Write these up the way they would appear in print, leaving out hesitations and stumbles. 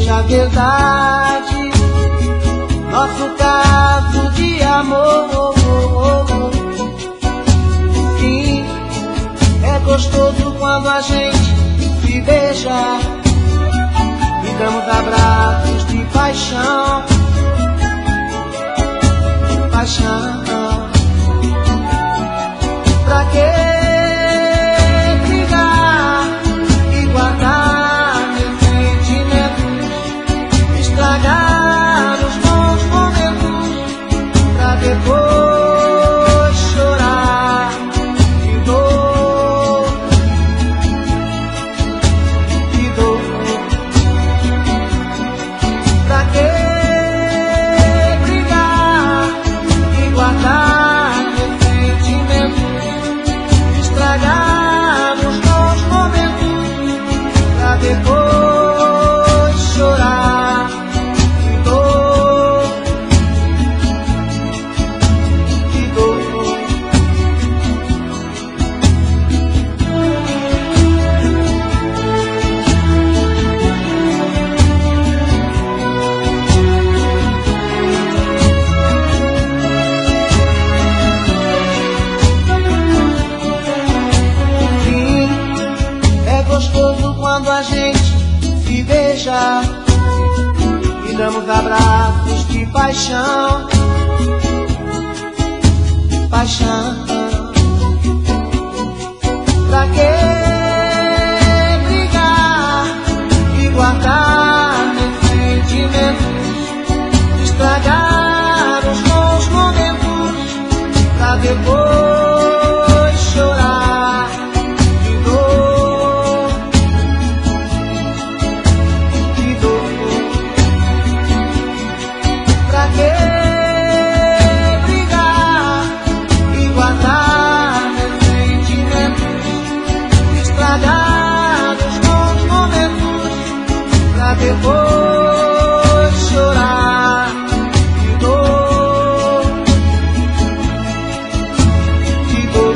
seja verdade nosso caso de amor. Sim, é gostoso quando a gente se beija e damos abraços de paixão. Paixão. Pra que brigar e guardar meus sentimentos, estragar os bons momentos, pra depois chorar de dor, de dor. Pra que brigar e guardar meus sentimentos, estragar os bons momentos, pra depois chorar de dor, de dor. Sim, é gostoso quando a gente se beija e damos abraços de paixão. Paixão. Pra que brigar e guardar meus sentimentos, estragar os bons momentos, pra depois chorar de dor, de dor. Pra que brigar e guardar meus sentimentos, estragar os bons momentos, pra depois chorar de dor, de dor.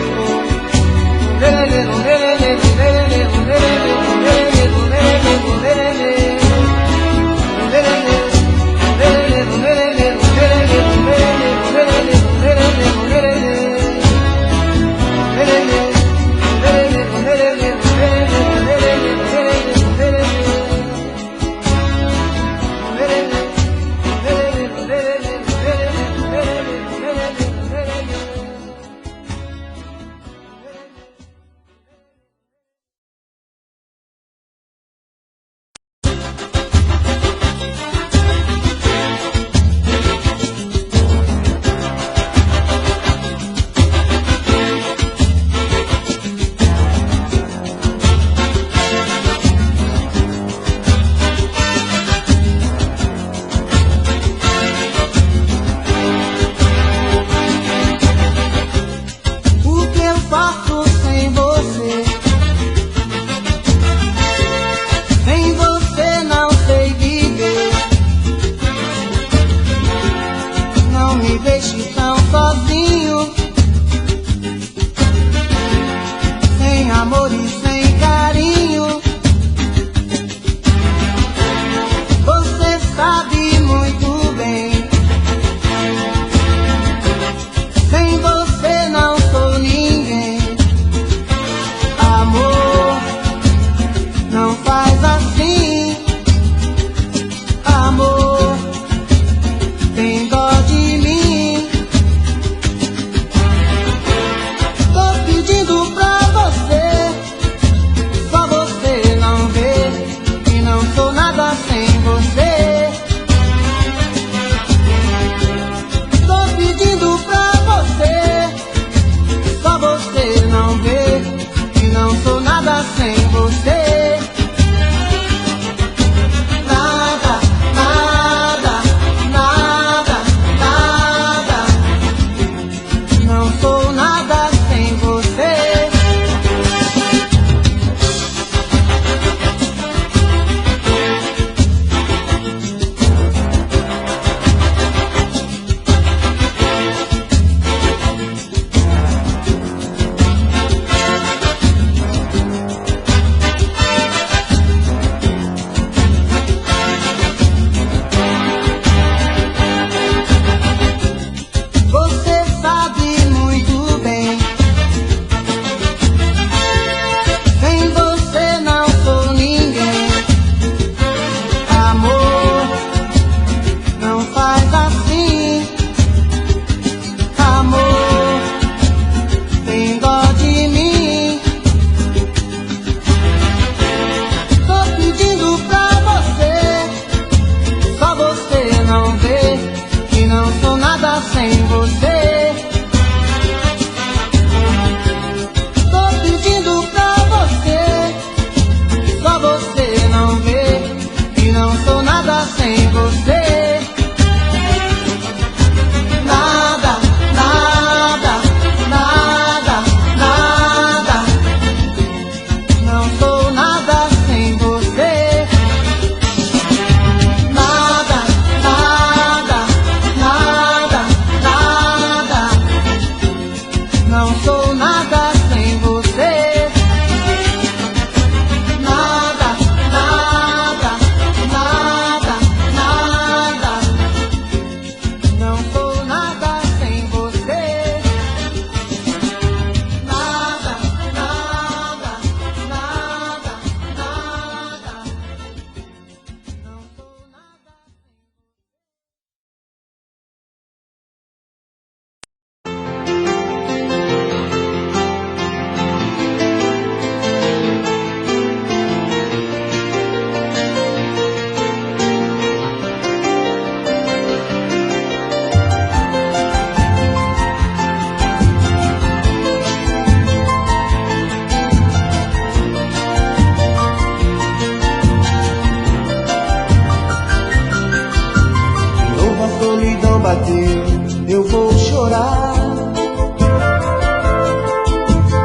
O que eu faço sem você? Sem você não sei viver. Não me deixe tão sozinho, sem amor e sem carinho. Você sabe muito bem, sem você não sou ninguém. sou nada sem você. Nada, nada, nada, nada. Não sou nada sem você. Nada, nada, nada, nada. Não sou nada. Novo a solidão bateu, eu vou chorar.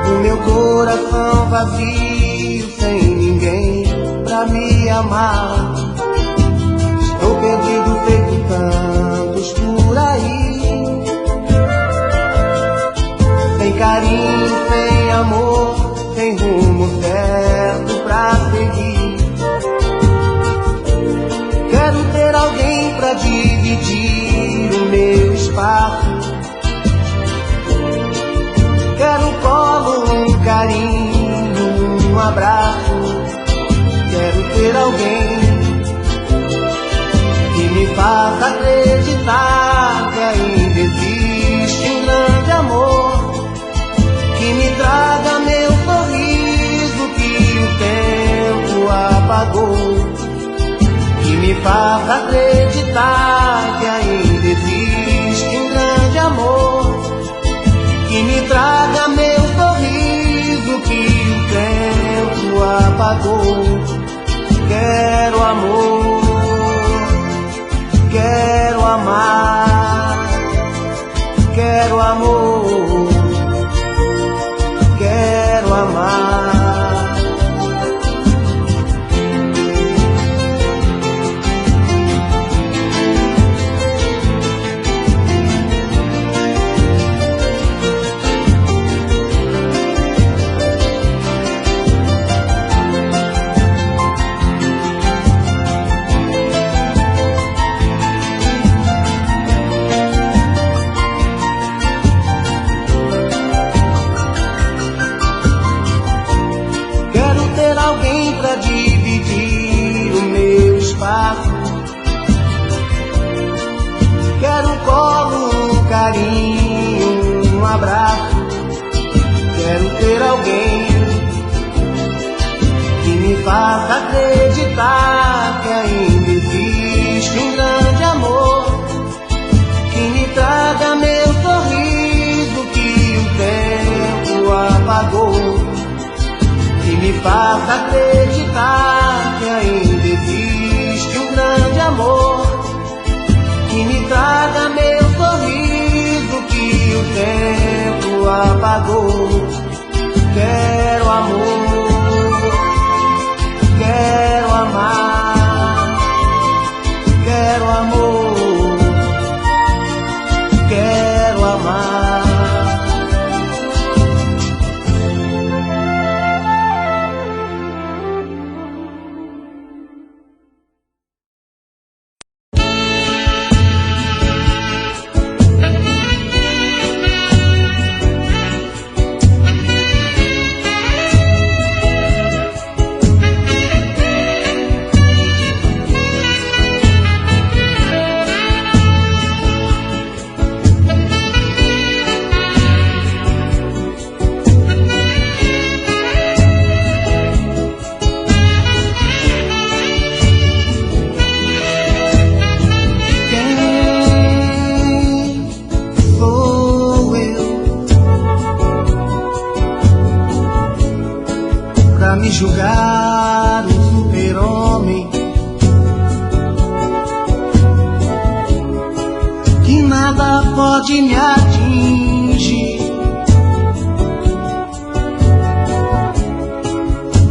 O meu coração vazio, sem ninguém pra me amar. Estou perdido feito tantos por aí, sem carinho, sem amor, sem rumo certo pra seguir. Quero ter alguém pra dividir o meu espaço. Quero um colo, um carinho, um abraço. Quero ter alguém que me faça acreditar que ainda existe um grande amor, que me traga meu sorriso que o tempo apagou, que me faça acreditar que ainda existe um grande amor, que me traga meu sorriso que o tempo apagou. Quero amor, quero amar, quero amor, quero amar. Pra dividir o meu espaço. Quero um colo, um carinho, um abraço. Quero ter alguém que me faça acreditar que ainda existe um grande amor, que me traga meu sorriso que o tempo apagou, que me faça acreditar que ainda existe um grande amor, que me traga meu sorriso que o tempo apagou. Quero amor, quero amar, quero amor, quero amar. Me julgar um super-homem, que nada pode me atingir,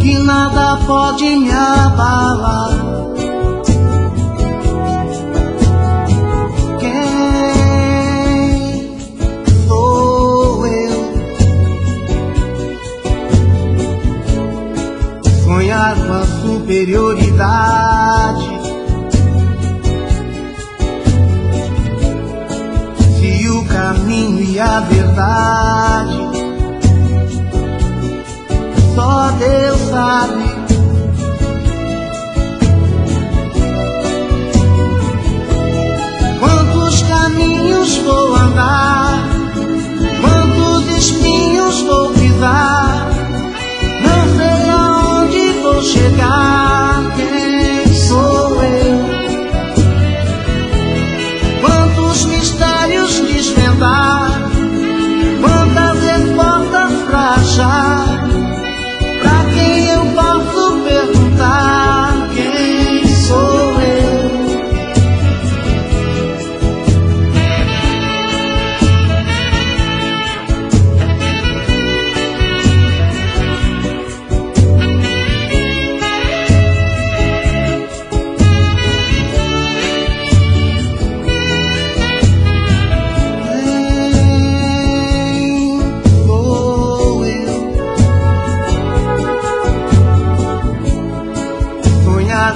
que nada pode me abalar. Quem sou eu sonhar com a superioridade. Se o caminho e a verdade só Deus sabe. Quantos caminhos vou andar, quantos espinhos vou pisar, não sei aonde vou chegar. Quem sou eu? Quantos mistérios desvendar, quantas respostas pra achar. Pra quem eu posso perguntar? Quem sou eu?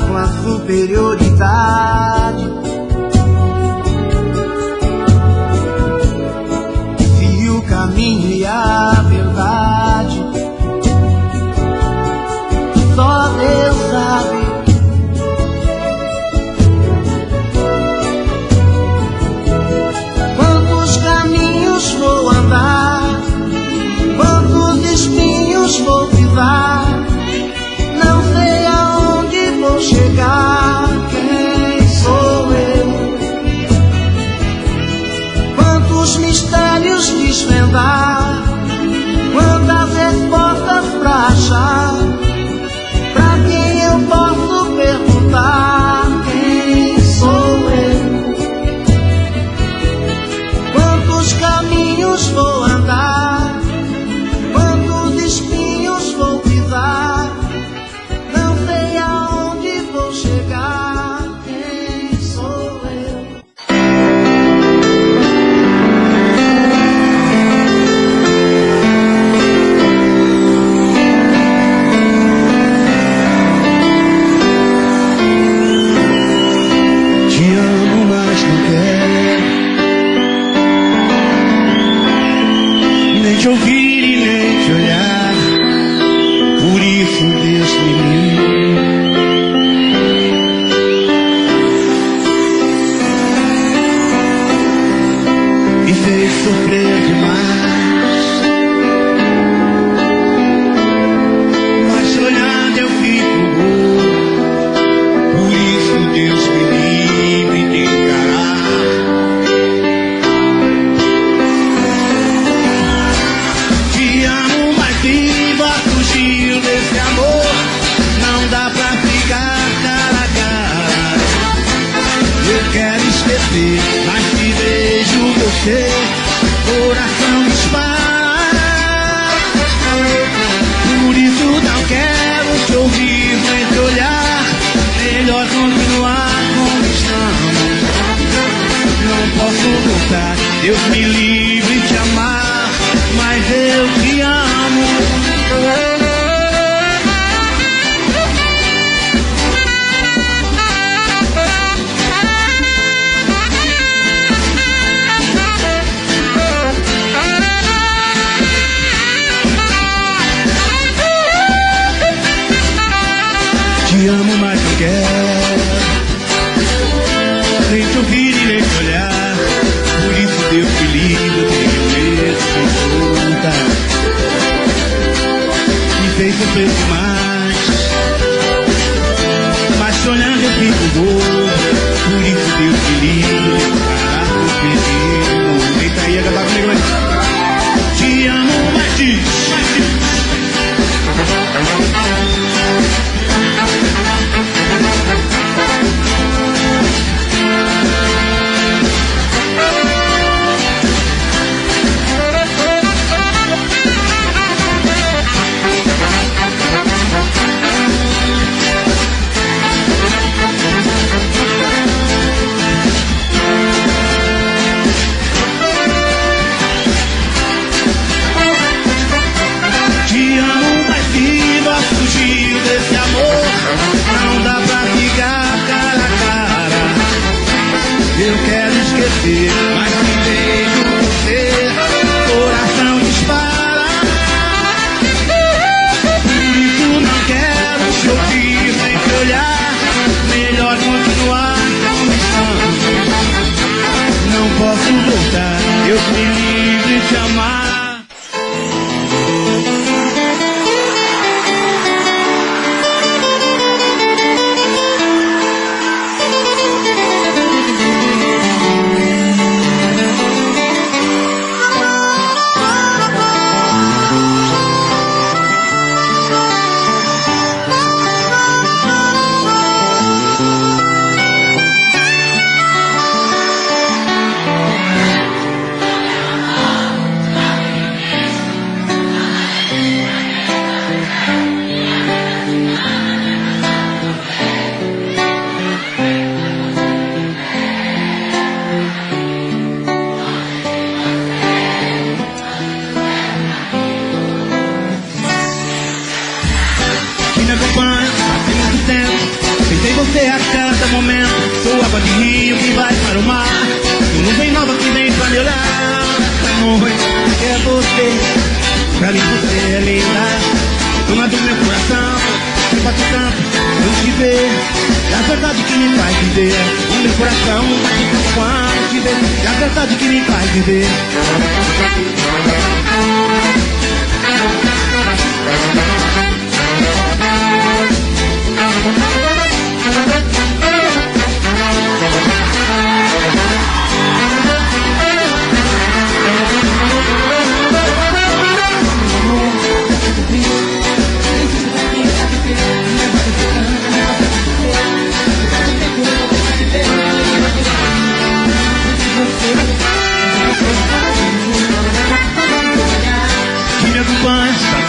Com a superioridade. Se o caminho e a verdade só Deus sabe. Quantos caminhos vou andar, quantos espinhos vou pisar, não sei aonde vou chegar. Quem sou eu? Quantos mistérios desvendar, quantas respostas pra achar. Pra quem eu posso perguntar? Quem sou eu? Quantos caminhos vou andar, quantos espinhos vou pisar, não sei aonde vou chegar. Quem sou eu? Te amo, mas não quero nem te ouvir e nem te olhar. Por isso, Deus me livre. Me fez sofrer demais, mas olhando eu fico bobo. Por isso Deus me livre de encarar. Te amo, mas vivo a fugir desse amor. Não dá pra ficar cara a cara. Eu quero esquecer, mas te vejo você, coração dispara. Por isso não quero te ouvir nem te olhar. Melhor continuar como estamos. Não posso voltar, Deus me livre de te amar, mas eu te amo. Te amo, mas não quero nem te ouvir e nem te olhar. Por isso Deus me livre, eu tenho medo de solta. Me fez sofrer demais, mas sonhando eu fico bobo. Por isso Deus me livre, parar com perigo. Eita aí, acabar comigo, mas te amo, mas diz. Deus me livre de amar. Me acompanha, tem muito tempo. Pensei você a cada momento. Sou água de rio que vai para o mar. Sou nuvem nova que vem pra me olhar. Essa noite é você, pra mim você é linda. Dona do meu coração, eu faço tanto não te ver. É a verdade que me faz viver. O meu coração bate tanto quando te ver. É a verdade que me faz viver.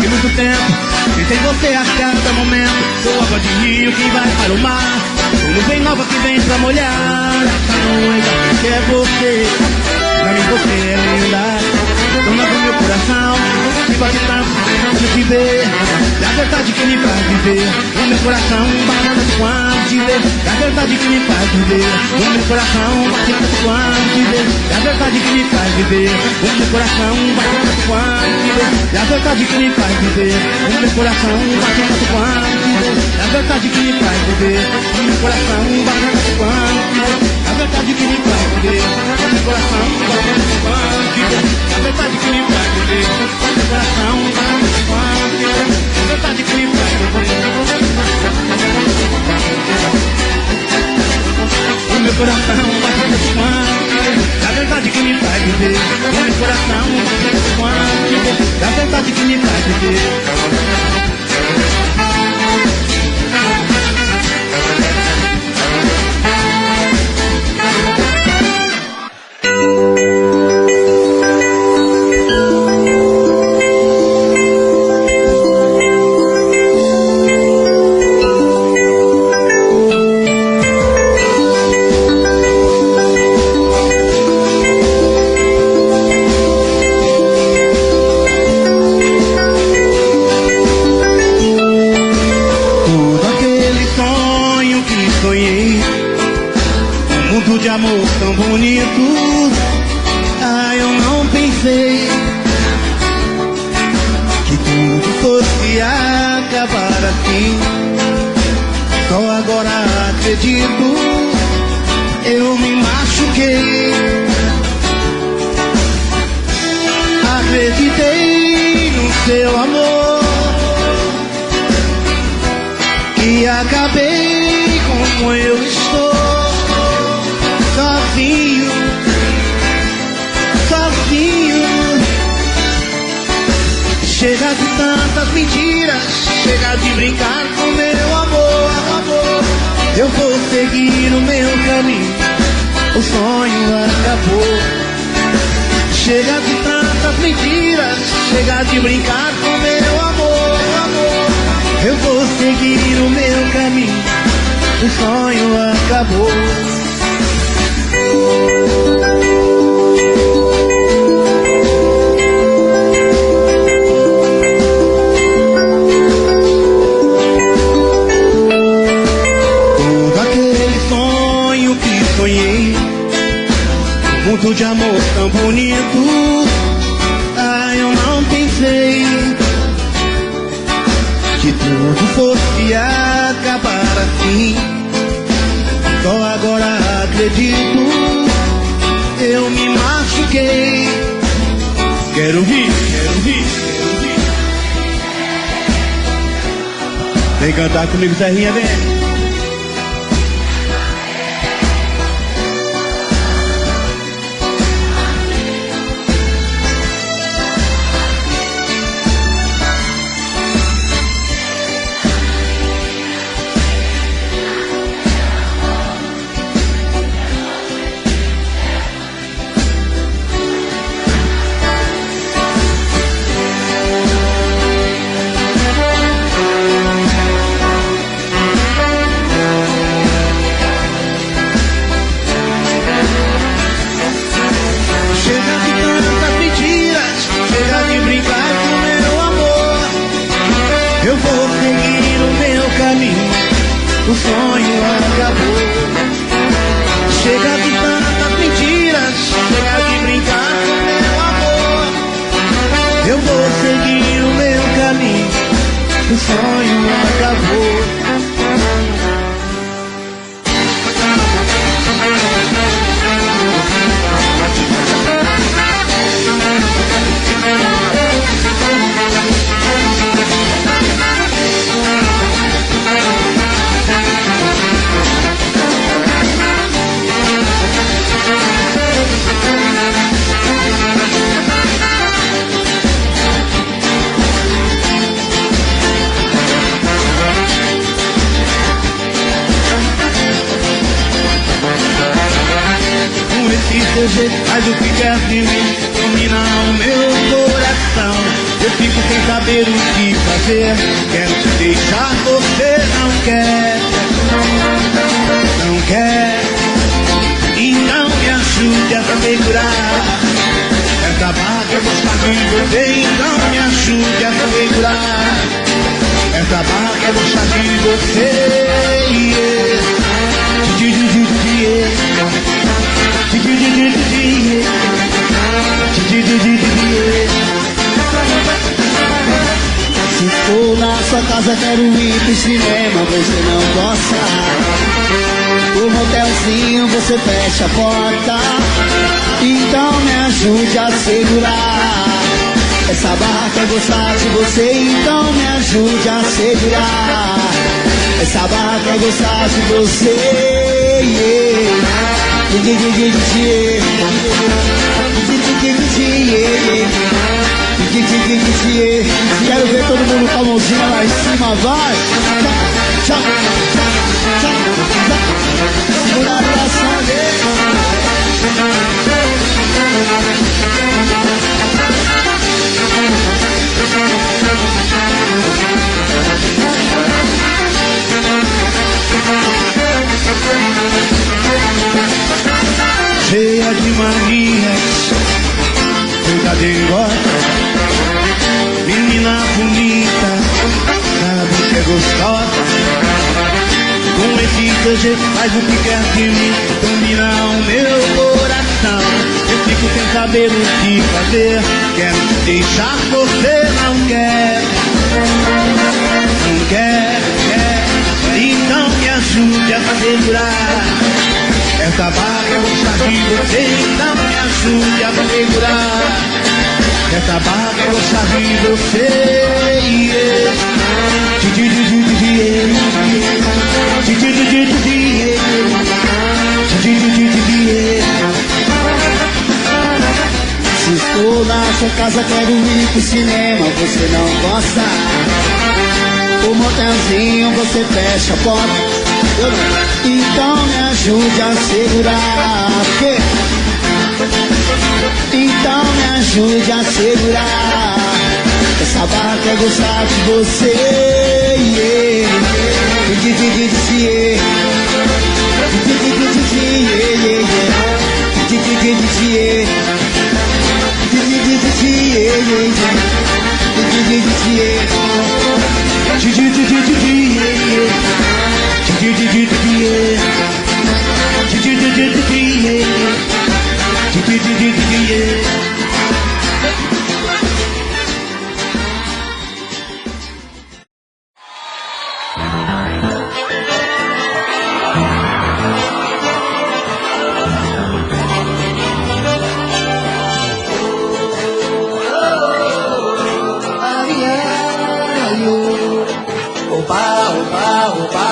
Muito tempo, pensei em você a cada momento. Sou água de rio que vai para o mar. Sou nuvem nova que vem pra molhar. Essa noite que é você, pra mim você é linda. Dona do meu coração, que bate tanto quando te ver. É a verdade que me faz viver. O meu coração bate tanto quando te ver. É a verdade que me faz viver. O meu coração bate tanto quando te ver. É a verdade que me faz viver. O meu coração bate tanto quando te ver. É a verdade que me faz viver. O meu coração bate tanto quando te ver. É a verdade que me faz viver. O meu coração bate tanto quando te ver. É a verdade que me faz viver. O meu coração bate tanto quando te ver. É a verdade que me faz viver. O meu coração bate tanto quando te ver. É a verdade que me faz viver. O meu coração bate tanto quando te ver. É a verdade que me faz viver. O meu coração bate tanto quando te ver. É a verdade que me faz viver. De amor tão bonito, eu não pensei que tudo fosse acabar assim. Só agora acredito, eu me machuquei. Acreditei no seu amor e acabei como eu estou. Sozinho, sozinho. Chega de tantas mentiras, chega de brincar com meu amor, amor. Eu vou seguir o meu caminho, o sonho acabou. Chega de tantas mentiras, chega de brincar com meu amor, amor. Eu vou seguir o meu caminho, o sonho acabou. Todo aquele sonho que sonhei, muito de amor tão bonito, eu não pensei que tudo fosse acabar assim. Só agora acredito, eu me machuquei. Vem cantar comigo, Serrinha, vem. O sonho acabou. Chega de tantas mentiras, chega de brincar com meu amor. Eu vou seguir o meu caminho, o sonho acabou. Faz o que quer de mim, domina o meu coração. Eu fico sem saber o que fazer. Quero te deixar, você não quer. Não quer. Então me ajude a segurar essa barra que eu gostar de você. Então me ajude a segurar essa barra que eu gostar de você. Se for na sua casa, quero ir pro cinema, você não gosta. O motelzinho, você fecha a porta. Então me ajude a segurar essa barra que eu gostar de você. Então me ajude a segurar essa barra que eu gostar de você. Quero ver todo mundo com a mãozinha lá em cima, vai! Segura a abração dele! Cheia de manias, feita de engorda. Menina bonita, sabe que é gostosa. Com esse seu jeito faz o que quer de mim, domina o meu coração. Eu fico sem saber o que fazer. Quero te deixar, você não quer. Não quer, quer. Então me ajude a segurar essa barra eu vou gostar de você. Então me ajude a segurar essa barra eu vou gostar de você. Se estou na sua casa, quero ir pro cinema, você não gosta. O motelzinho, você fecha a porta. Então me ajude a segurar. Então me ajude a segurar essa barra que eu gostar de você. oba, oba, oba.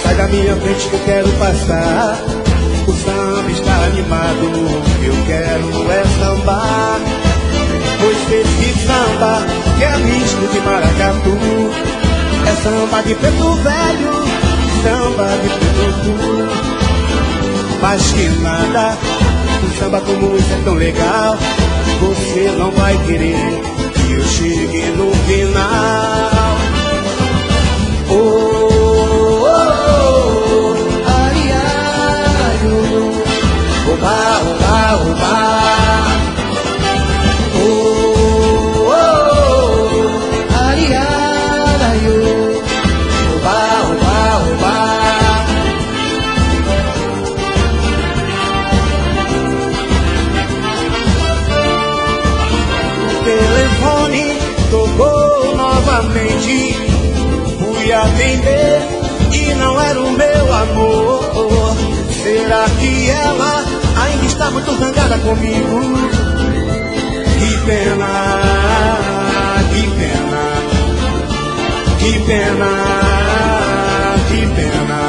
Sai da minha frente que eu quero passar. O samba está animado, eu quero é sambar. Pois esse samba que é misto de maracatu, é samba de preto velho, samba de preto puro. Mas que nada, um samba como esse é tão legal, você não vai querer que eu chegue no final. Oba, oba, oba. Oh, oh, oh. Ari, ari, oba, oba, oba. O telefone tocou novamente. Fui atender e não era o meu amor. Será que ela ainda está muito zangada comigo? Que pena, que pena, que pena, que pena.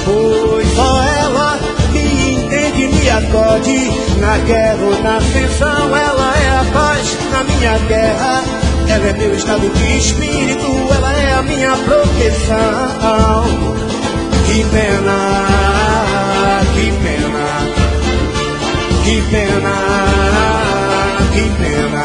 Pois só ela me entende, me acode. Na guerra ou na ascensão, ela é a paz na minha guerra. Ela é meu estado de espírito, ela é a minha proteção. Que pena, que pena, que pena, que pena.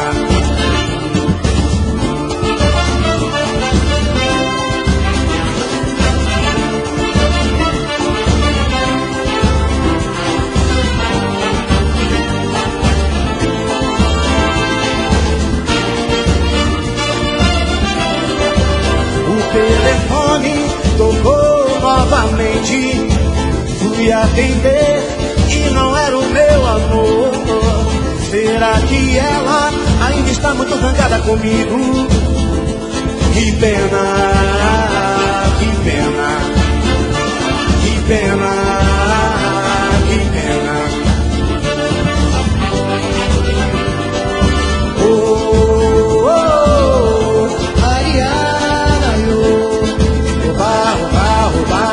O telefone tocou novamente. Fui atender e não era o meu amor. Será que ela ainda está muito zangada comigo? Que pena, que pena, que pena, que pena. Oh, oh, oh. Ai, ai, ai, oh. Oba, oba, oba.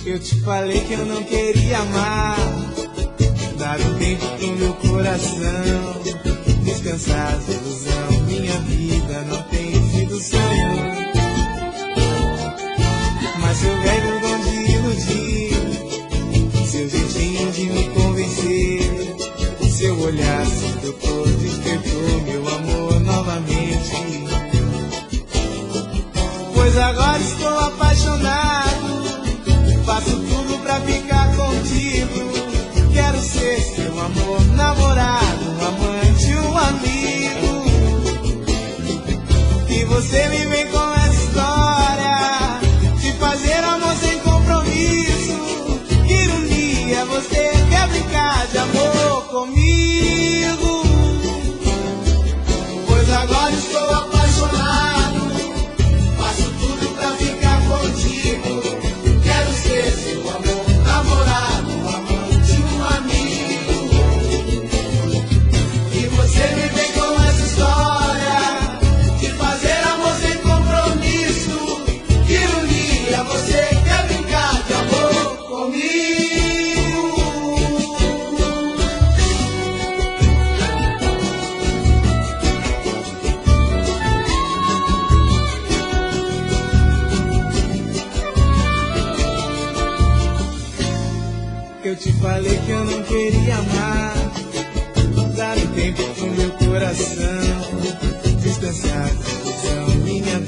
Eu te falei que eu não queria amar, dar um tempo pro meu coração, descansar da ilusão. Minha vida não tem sido sonho, mas seu velho dom de iludir, seu jeitinho de me convencer, seu olhar sedutor despertou meu amor novamente. Pois agora estou apaixonado, faço tudo pra ficar contigo. Quero ser seu amor, namorado, um amante, um amigo. E você me vem com essa história de fazer amor sem compromisso. Que ironia, você quer brincar de amor comigo? Pois agora estou apaixonado, faço tudo pra ficar contigo. Quero ser seu amor, namorado, um amante, um amigo. E você me vem com essa história de fazer amor sem compromisso. Que ironia, você quer brincar de amor comigo? Eu te falei que eu não queria amar, dar um tempo pro meu coração, descansar da ilusão. Minha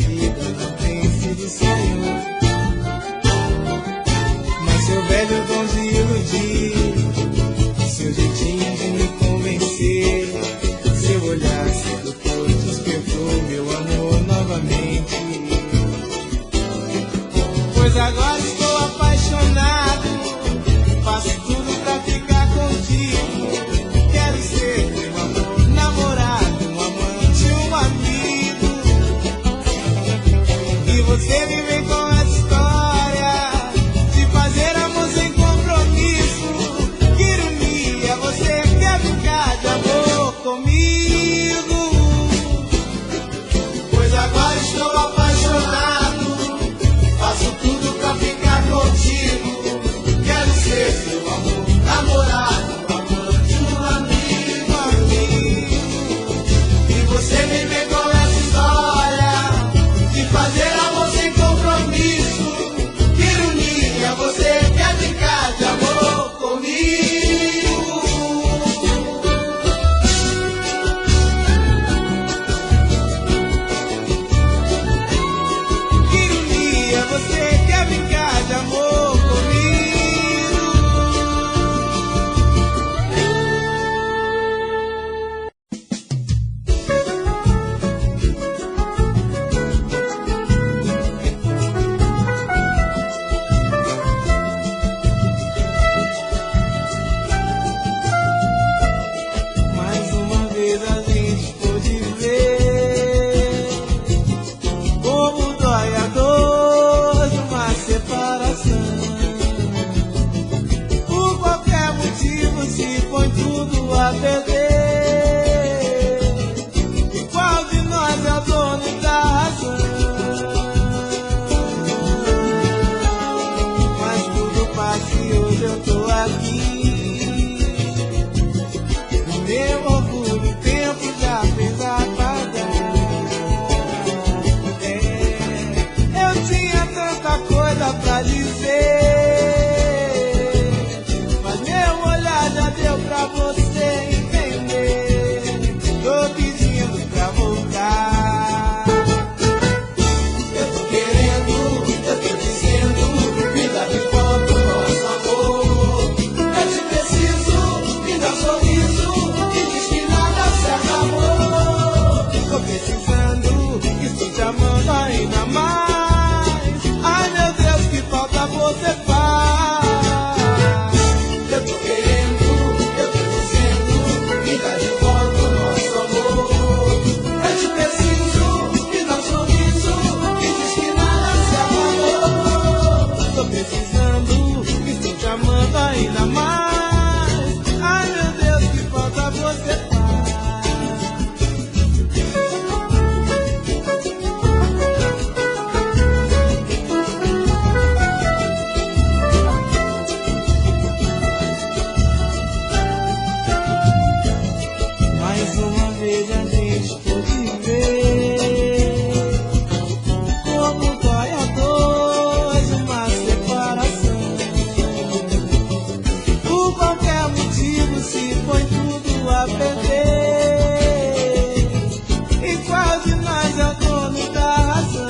qual de nós é o dono da razão?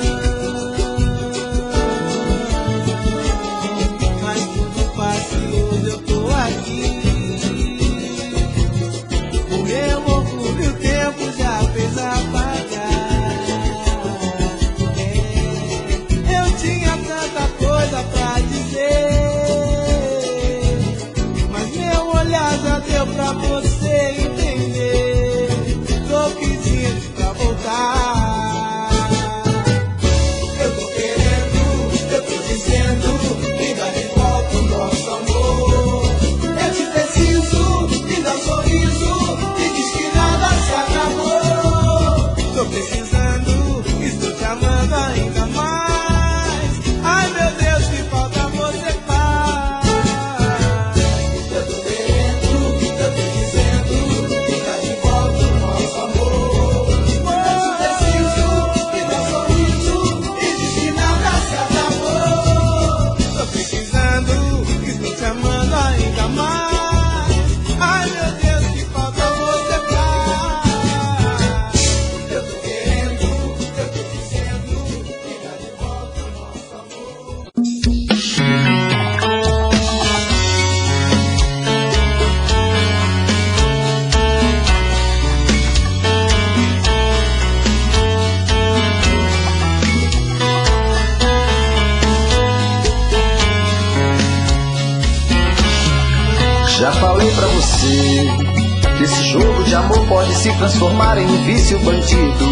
Mas tudo passa e hoje eu tô aqui. O meu orgulho o tempo já fez apagar. Eu tinha tanta coisa pra dizer, mas meu olhar já deu pra você entender. Tô pedindo pra voltar. Eu tô querendo, eu tô dizendo, me dá de volta o nosso amor. Eu te preciso, me dá um sorriso e diz que nada se acabou. Tô precisando, estou te amando ainda mais. Ai meu Deus, que falta você faz. Eu tô querendo, eu tô dizendo, me dá de volta o nosso amor. Eu te preciso, me dá um sorriso e diz que nada se acabou. Tô precisando, estou te amando ainda mais. Ai meu Deus, que falta você faz. Eu tô querendo, eu tô dizendo, me dá de volta o nosso amor. Já falei pra você que esse jogo de amor pode se transformar em um vício bandido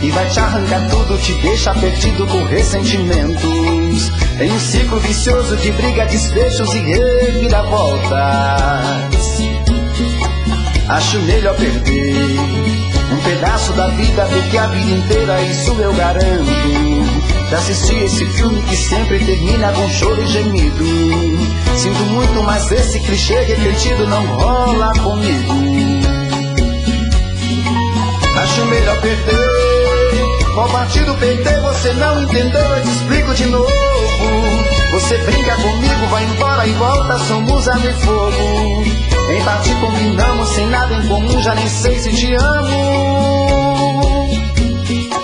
e vai te arrancar tudo, te deixa perdido com ressentimentos, em um ciclo vicioso de briga, desfechos e reviravoltas. Acho melhor perder um pedaço da vida do que a vida inteira, isso eu garanto. Já assisti esse filme que sempre termina com choro e gemido. Sinto muito, mas esse clichê repetido não rola comigo. Acho melhor perder. Qual partido perder? Você não entendeu, eu te explico de novo. Você brinca comigo, vai embora e volta, somos água e fogo. Em parte combinamos, sem nada em comum, já nem sei se te amo.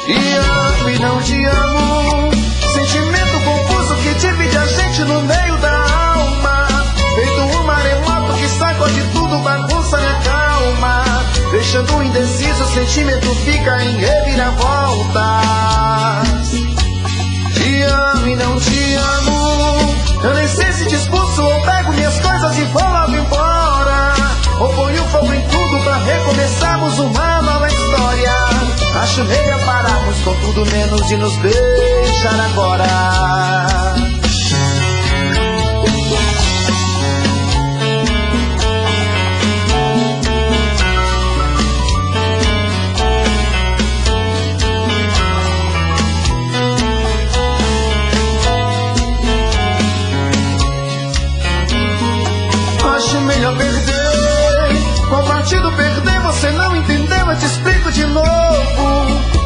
Te amo e não te amo. Sentimento confuso que divide a gente no meio da alma. Feito um maremoto que sacode tudo, bagunça minha calma. Deixando indeciso, o sentimento fica em reviravoltas. Te amo e não te amo. Eu nem sei se te expulso ou pego minhas coisas e vou logo embora. Ou ponho fogo em tudo pra recomeçarmos uma nova história. Acho melhor pararmos com tudo menos de nos beijar agora. Acho melhor perder. Qual partido perder? Você não entendeu, eu te explico de novo.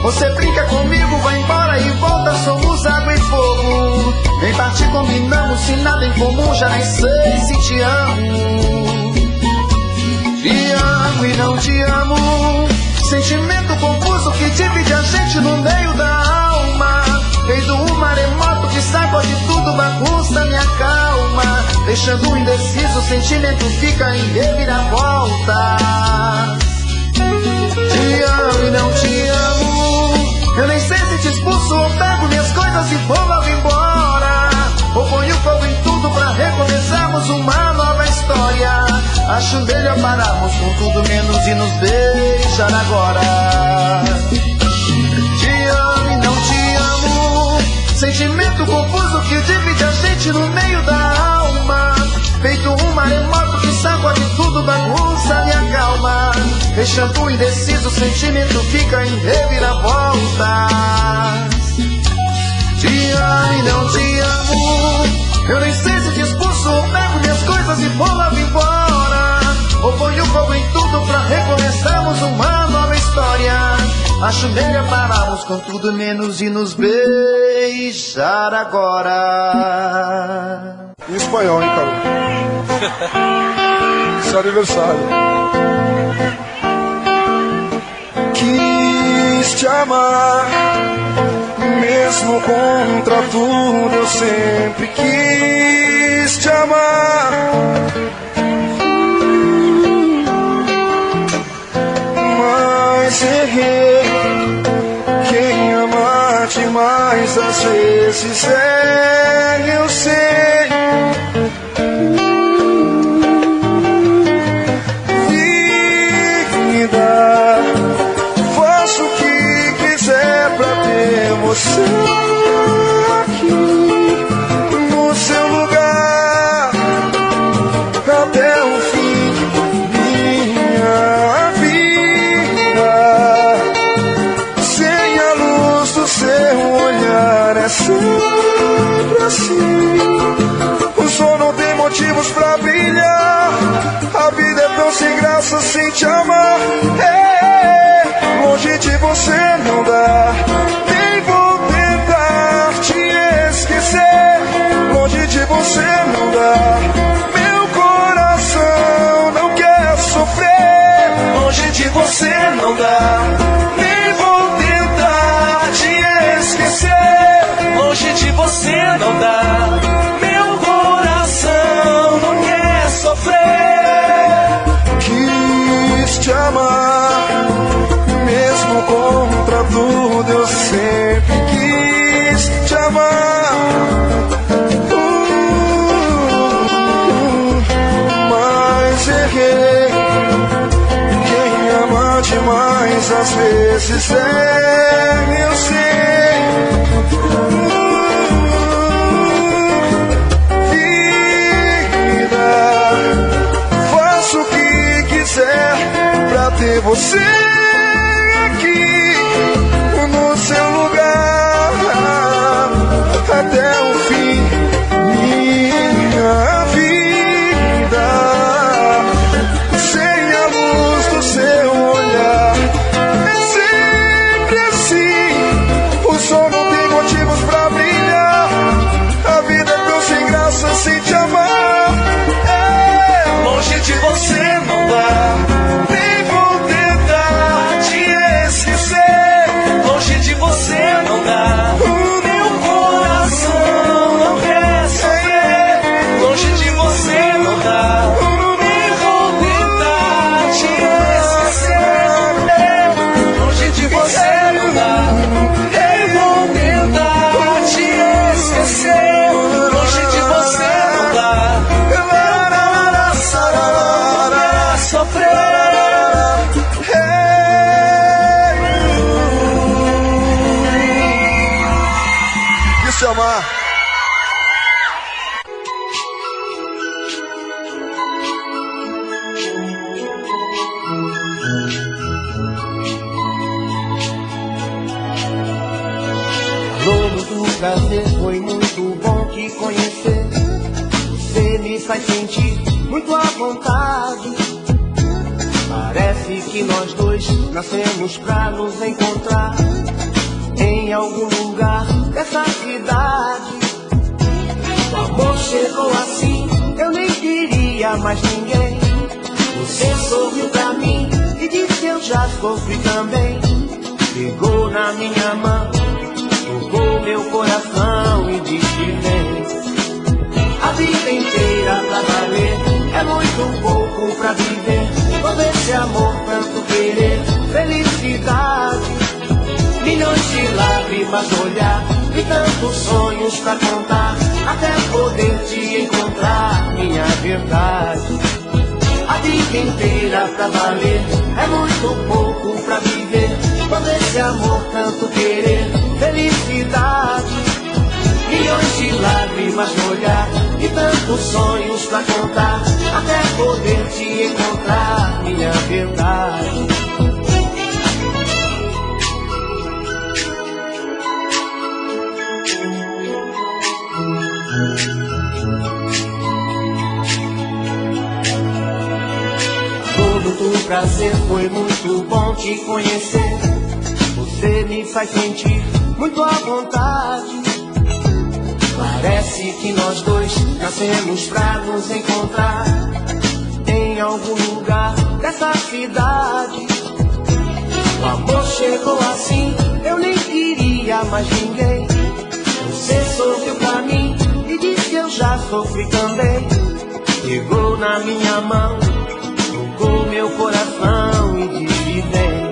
Você brinca comigo, vai embora e volta, somos água e fogo. Em parte combinamos, se nada em comum, já nem sei se te amo. Te amo e não te amo. Sentimento confuso que divide a gente no meio da alma. Feito um maremoto que sacode tudo, bagunça minha calma. Deixando indeciso, o sentimento fica em reviravoltas. Te amo e não te amo. Eu nem sei se te expulso ou pego minhas coisas e vou logo embora. Ou ponho fogo em tudo pra recomeçarmos uma nova história. Acho melhor pararmos com tudo menos e nos beijar agora. Te amo e não te amo. Sentimento confuso que divide a gente no meio da alma. Feito um maremoto que sacode tudo, bagunça minha calma. Deixando indeciso, o sentimento fica em reviravoltas. Te amo e não te amo. Eu nem sei se te expulso ou pego minhas coisas e vou logo embora. Ou ponho fogo em tudo pra recomeçarmos uma nova história. Acho melhor pararmos com tudo menos e nos beijar agora. Em espanhol, hein, cara? Seu aniversário. Quis amar. Mesmo contra tudo eu sempre quis te amar. Mas errei. Quem ama demais às vezes eu sei. Vida, faço o que quiser pra ter você aqui no seu lugar até o fim. Minha vida sem a luz do seu olhar é sempre assim. O sol não tem motivos pra brilhar. A vida é tão sem graça sem te amar. Longe de você não dá. Nem vou tentar te esquecer. Longe de você não dá. Meu coração não quer sofrer. Longe de você não dá. Nem vou tentar te esquecer. Longe de você não dá. Meu coração não quer sofrer. Quis te amar, mesmo contra tudo eu sempre quis te amar. Mas errei. Quem ama demais às vezes eu sei. Vida, faço o que quiser pra ter você aqui no seu lugar até o fim. Minha vida sem a luz do seu olhar é sempre assim. O sol não tem motivos pra brilhar. A vida é tão sem graça sem te amar. Longe de você não dá. Nem vou tentar te esquecer. Longe de você não dá. Meu coração não quer sofrer. Longe de você não dá. Nem vou tentar te esquecer. Longe de você não dá. Nem vou tentar te esquecer. Longe de você não dá. Sofrer. Quis te amar. Lobo do prazer, foi muito bom te conhecer. Você me faz sentir muito à vontade. Parece que nós dois nascemos pra nos encontrar em algum lugar dessa cidade. O amor chegou assim, eu nem queria mais ninguém. Você sorriu pra mim e disse eu já sofri também. Pegou na minha mão, tocou meu coração e disse vem. A vida inteira pra valer é muito pouco pra viver. Todo esse amor, tanto querer, felicidade. Milhões de lágrimas no olhar e tantos sonhos pra contar, até poder te encontrar, minha verdade. A vida inteira pra valer é muito pouco pra viver. Todo esse amor, tanto querer, felicidade. Milhões de lágrimas no olhar e tantos sonhos pra contar, até poder te encontrar, minha verdade. Todo prazer, foi muito bom te conhecer. Você me faz sentir muito à vontade. Parece que nós dois nascemos pra nos encontrar em algum lugar dessa cidade. O amor chegou assim, mais ninguém. Você sorriu pra mim e disse que eu já sofri também. Pegou na minha mão, tocou meu coração e disse vem.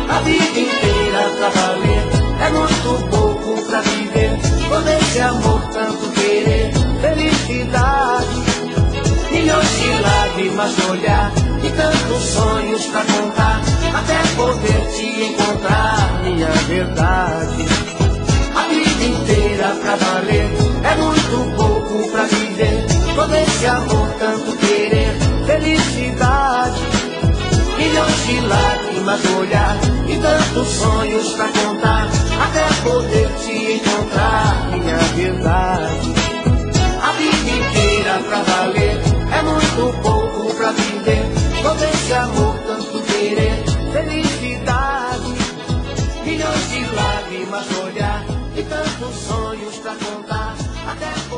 A vida inteira pra valer é muito pouco pra viver. Todo esse amor, tanto querer, felicidade, milhões de lágrimas no olhar e tantos sonhos pra contar, até poder te encontrar, minha verdade. A vida inteira pra valer é muito pouco pra viver. Todo esse amor, tanto querer, felicidade, milhões de lágrimas no olhar e tantos sonhos pra contar, até poder te encontrar, minha verdade. A vida inteira pra valer é muito pouco pra viver. Todo esse amor, tanto querer, felicidade, milhões de lágrimas no olhar e tantos sonhos pra contar, até poder